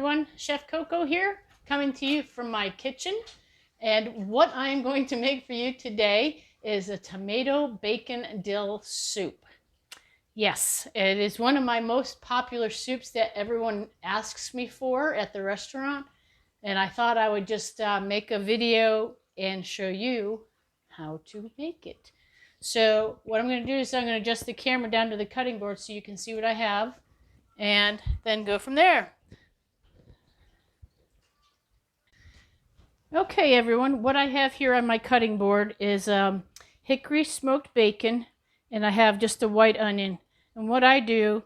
everyone, Chef Coco here, coming to you from my kitchen. And what I'm going to make for you today is a tomato bacon dill soup. Yes, it is one of my most popular soups that everyone asks me for at the restaurant. And I thought I would just make a video and show you how to make it. So what I'm going to do is I'm going to adjust the camera down to the cutting board so you can see what I have, and then go from there. Okay, everyone, what I have here on my cutting board is hickory smoked bacon, and I have just a white onion. And what I do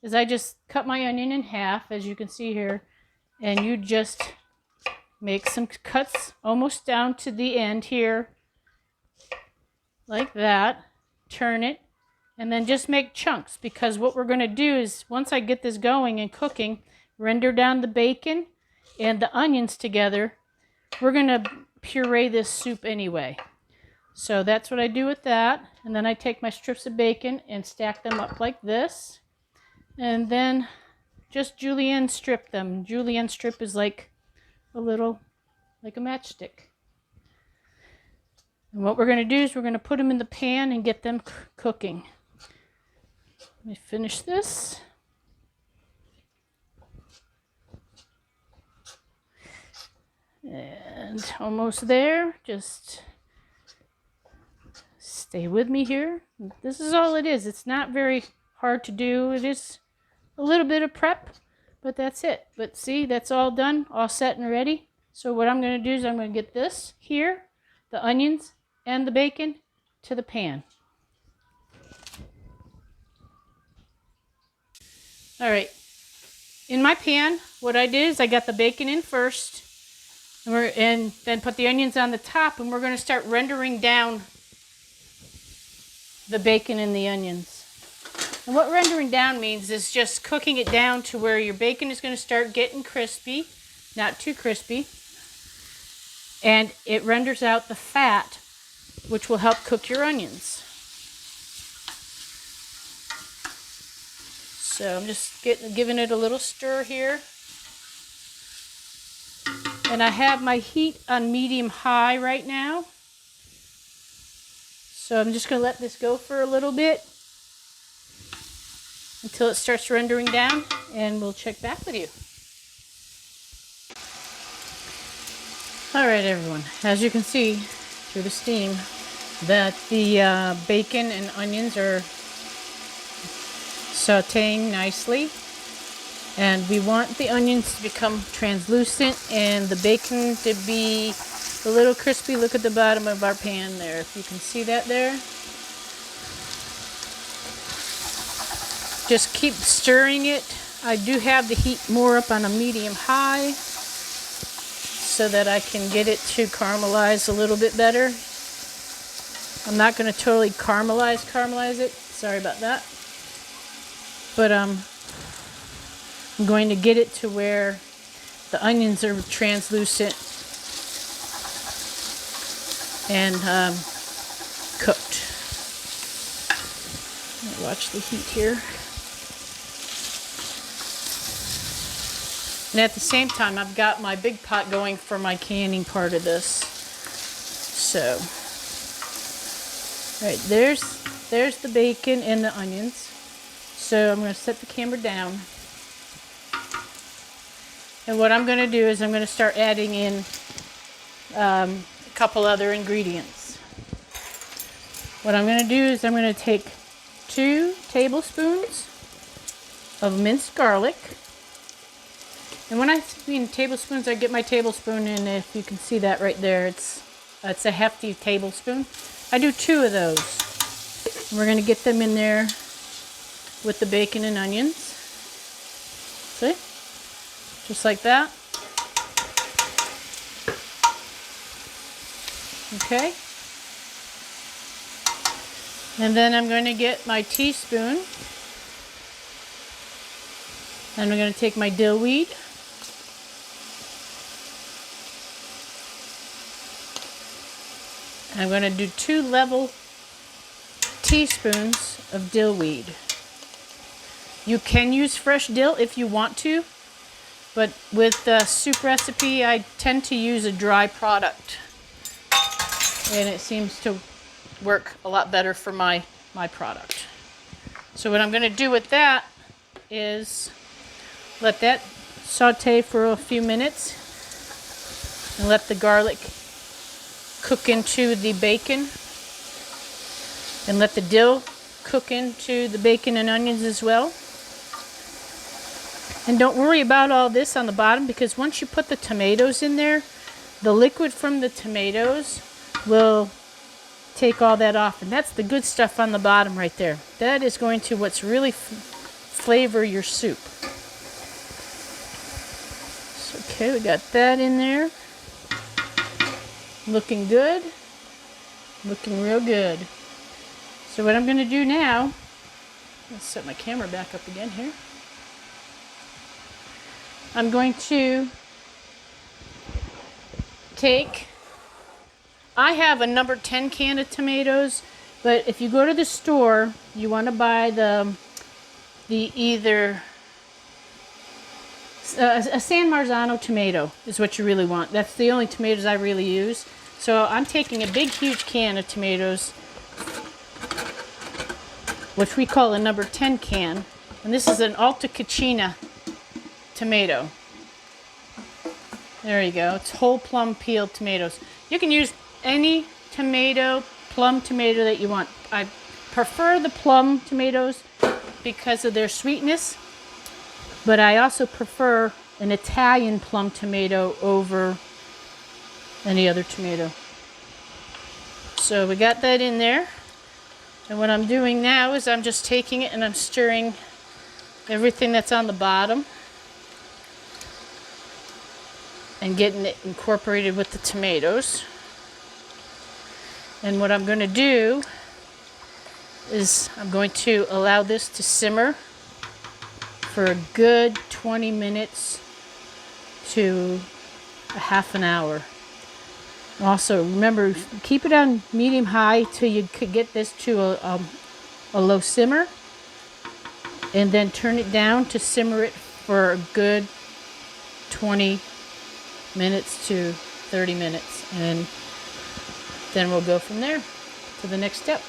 is I just cut my onion in half, as you can see here, and you just make some cuts almost down to the end here, like that. Turn it, and then just make chunks, because what we're going to do is, once I get this going and cooking, render down the bacon and the onions together. We're going to puree this soup anyway. So that's what I do with that. And then I take my strips of bacon and stack them up like this. And then just julienne strip them. Julienne strip is like a little, like a matchstick. And what we're going to do is we're going to put them in the pan and get them cooking. Let me finish this. And almost there. Just stay with me here. This is all it is. It's not very hard to do. It is a little bit of prep, but that's it. But see, that's all done, all set and ready. So what I'm going to do is I'm going to get this here, the onions and the bacon, to the pan. All right. In my pan, what I did is I got the bacon in first. And then put the onions on the top, and we're going to start rendering down the bacon and the onions. And what rendering down means is just cooking it down to where your bacon is going to start getting crispy, not too crispy. And it renders out the fat, which will help cook your onions. So I'm just giving it a little stir here. And I have my heat on medium-high right now. So I'm just going to let this go for a little bit until it starts rendering down, and we'll check back with you. All right, everyone. As you can see through the steam, that the bacon and onions are sauteing nicely. And we want the onions to become translucent and the bacon to be a little crispy. Look at the bottom of our pan there, if you can see that there. Just keep stirring it. I do have the heat more up on a medium-high so that I can get it to caramelize a little bit better. I'm not going to totally caramelize it. Sorry about that. But I'm going to get it to where the onions are translucent and cooked. Watch the heat here. And at the same time, I've got my big pot going for my canning part of this. So, right, there's the bacon and the onions. So I'm going to set the camera down. And what I'm going to do is I'm going to start adding in a couple other ingredients. What I'm going to do is I'm going to take 2 tablespoons of minced garlic. And when I mean tablespoons, I get my tablespoon, and if you can see that right there, it's a hefty tablespoon. I do 2 of those. And we're going to get them in there with the bacon and onions. See? Just like that. Okay. And then I'm going to get my teaspoon. And I'm going to take my dill weed. I'm going to do 2 level teaspoons of dill weed. You can use fresh dill if you want to. But with the soup recipe, I tend to use a dry product. And it seems to work a lot better for my product. So what I'm going to do with that is let that saute for a few minutes and let the garlic cook into the bacon, and let the dill cook into the bacon and onions as well. And don't worry about all this on the bottom, because once you put the tomatoes in there, the liquid from the tomatoes will take all that off. And that's the good stuff on the bottom right there. That is going to what's really flavor your soup. So, okay, we got that in there. Looking good. Looking real good. So what I'm going to do now, let's set my camera back up again here. I'm going to I have a number 10 can of tomatoes, but if you go to the store, you want to buy the either a San Marzano tomato is what you really want. That's the only tomatoes I really use. So I'm taking a big, huge can of tomatoes, which we call a number 10 can, and this is an Alta Cucina tomato. There you go. It's whole plum peeled tomatoes. You can use any plum tomato that you want. I prefer the plum tomatoes because of their sweetness, but I also prefer an Italian plum tomato over any other tomato. So we got that in there. And what I'm doing now is I'm just taking it and I'm stirring everything that's on the bottom and getting it incorporated with the tomatoes. And what I'm going to do is I'm going to allow this to simmer for a good 20 minutes to a half an hour. Also, remember, keep it on medium-high till you could get this to a low simmer, and then turn it down to simmer it for a good 20 minutes to 30 minutes, and then we'll go from there to the next step.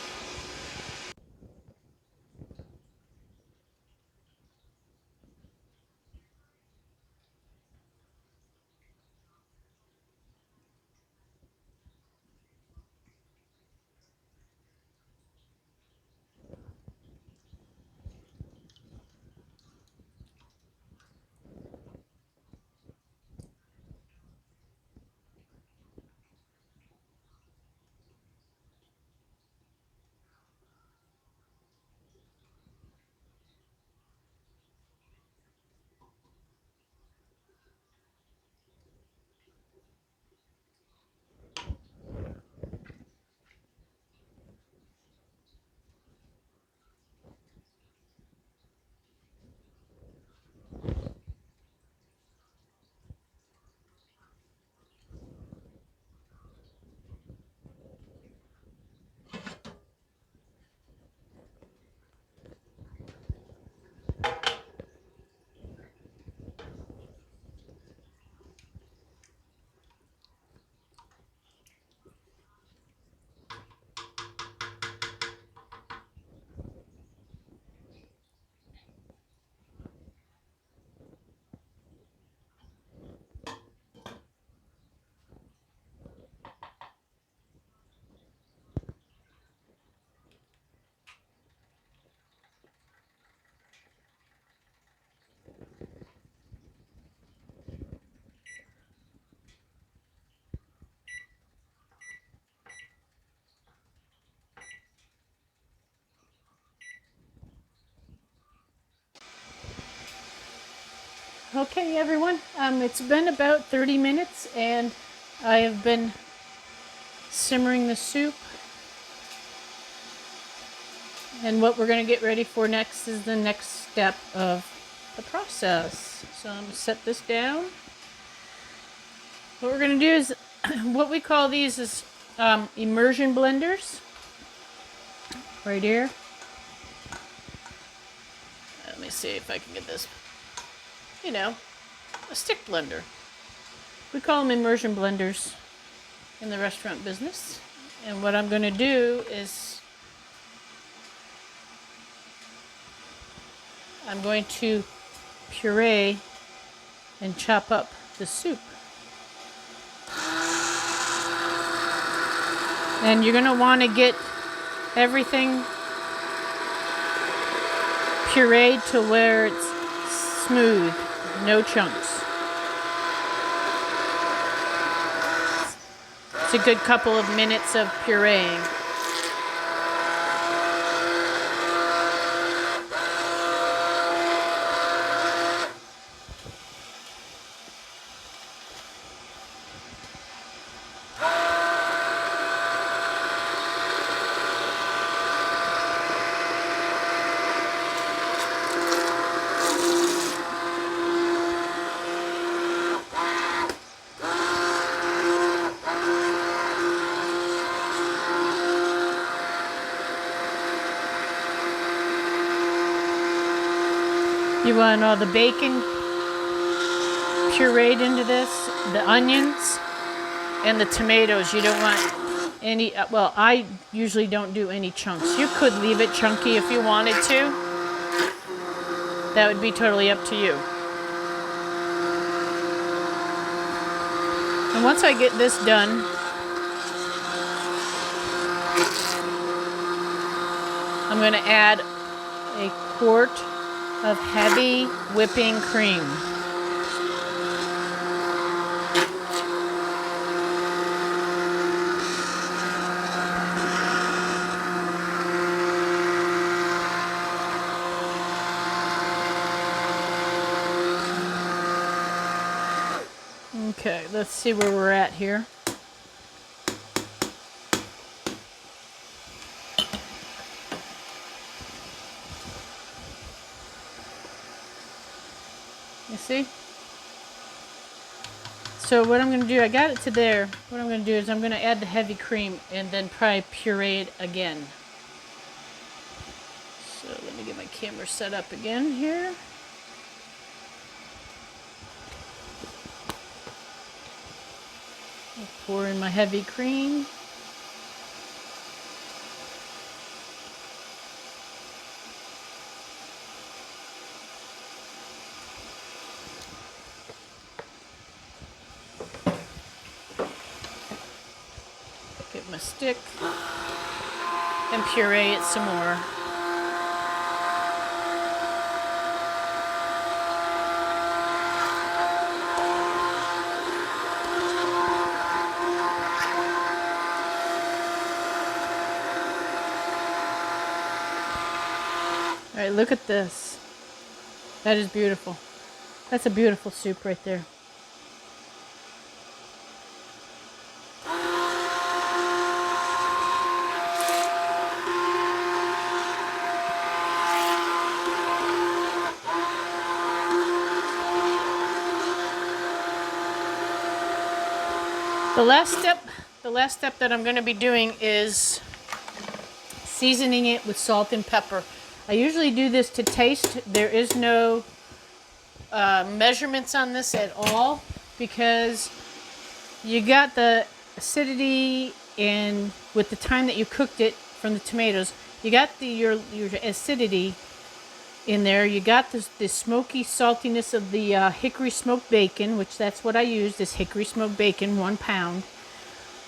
Okay, everyone, it's been about 30 minutes and I have been simmering the soup. And what we're going to get ready for next is the next step of the process. So I'm going to set this down. What we're going to do is, what we call these is immersion blenders. Right here. Let me see if I can get this, you know, a stick blender. We call them immersion blenders in the restaurant business. And what I'm going to do is I'm going to puree and chop up the soup. And you're going to want to get everything pureed to where it's smooth, no chunks. It's a good couple of minutes of pureeing. You want all the bacon pureed into this, the onions, and the tomatoes. You don't want any, well, I usually don't do any chunks. You could leave it chunky if you wanted to. That would be totally up to you. And once I get this done, I'm going to add a quart of heavy whipping cream. Okay, let's see where we're at here. You see? So what I'm going to do, I got it to there. What I'm going to do is I'm going to add the heavy cream and then probably puree it again. So let me get my camera set up again here. I'll pour in my heavy cream. Get my stick and puree it some more. All right, look at this. That is beautiful. That's a beautiful soup right there. The last step that I'm going to be doing is seasoning it with salt and pepper. I usually do this to taste. There is no measurements on this at all because you got the acidity and with the time that you cooked it from the tomatoes, you got your acidity in there. You got the smoky saltiness of the hickory smoked bacon, which that's what I used, is hickory smoked bacon, 1 pound.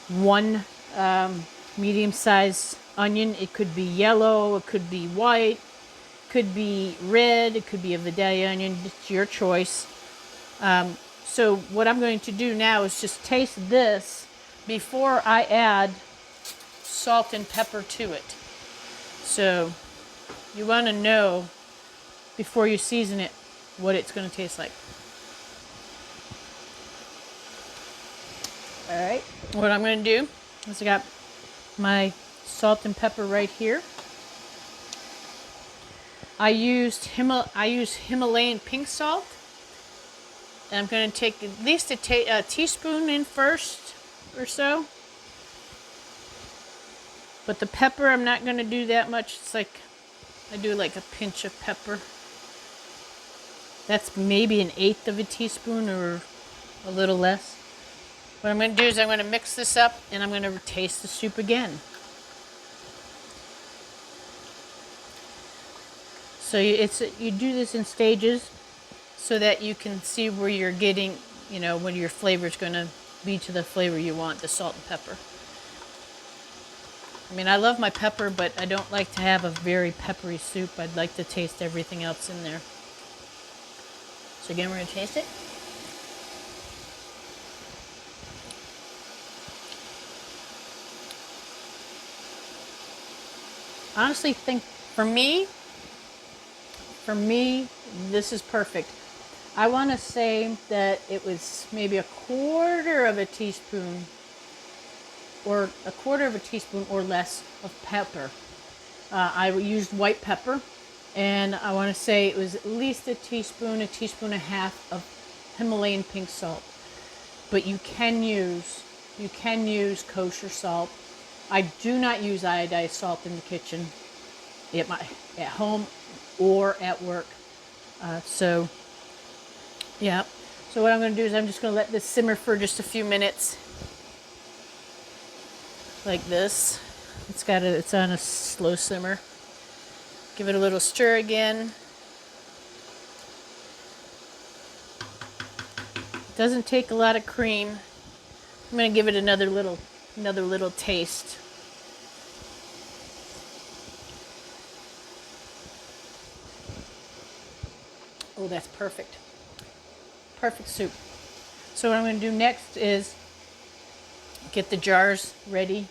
1 medium-sized onion. It could be yellow, it could be white, could be red, it could be a Vidalia onion. It's your choice. So what I'm going to do now is just taste this before I add salt and pepper to it. So you want to know before you season it what it's going to taste like. All right, what I'm going to do is I got my salt and pepper right here. I used Himalayan pink salt. And I'm going to take at least a teaspoon in first or so. But the pepper, I'm not going to do that much. It's like, I do like a pinch of pepper. That's maybe 1/8 of a teaspoon or a little less. What I'm going to do is I'm going to mix this up and I'm going to taste the soup again. So you do this in stages so that you can see where you're getting, when your flavor is going to be to the flavor you want, the salt and pepper. I mean, I love my pepper, but I don't like to have a very peppery soup. I'd like to taste everything else in there. So again, we're going to taste it. Honestly, think for me, this is perfect. I want to say that it was maybe 1/4 of a teaspoon or less of pepper. I used white pepper, and I want to say it was at least a teaspoon and a half of Himalayan pink salt. But you can use kosher salt. I do not use iodized salt in the kitchen, at home or at work. So what I'm going to do is I'm just going to let this simmer for just a few minutes, like this. It's on a slow simmer. Give it a little stir again. It doesn't take a lot of cream. I'm going to give it another little taste. Oh, that's perfect. Perfect soup. So what I'm going to do next is get the jars ready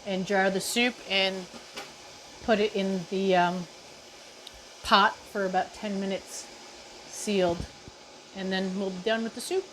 and jar the soup and put it in the pot for about 10 minutes sealed. And then we'll be done with the soup.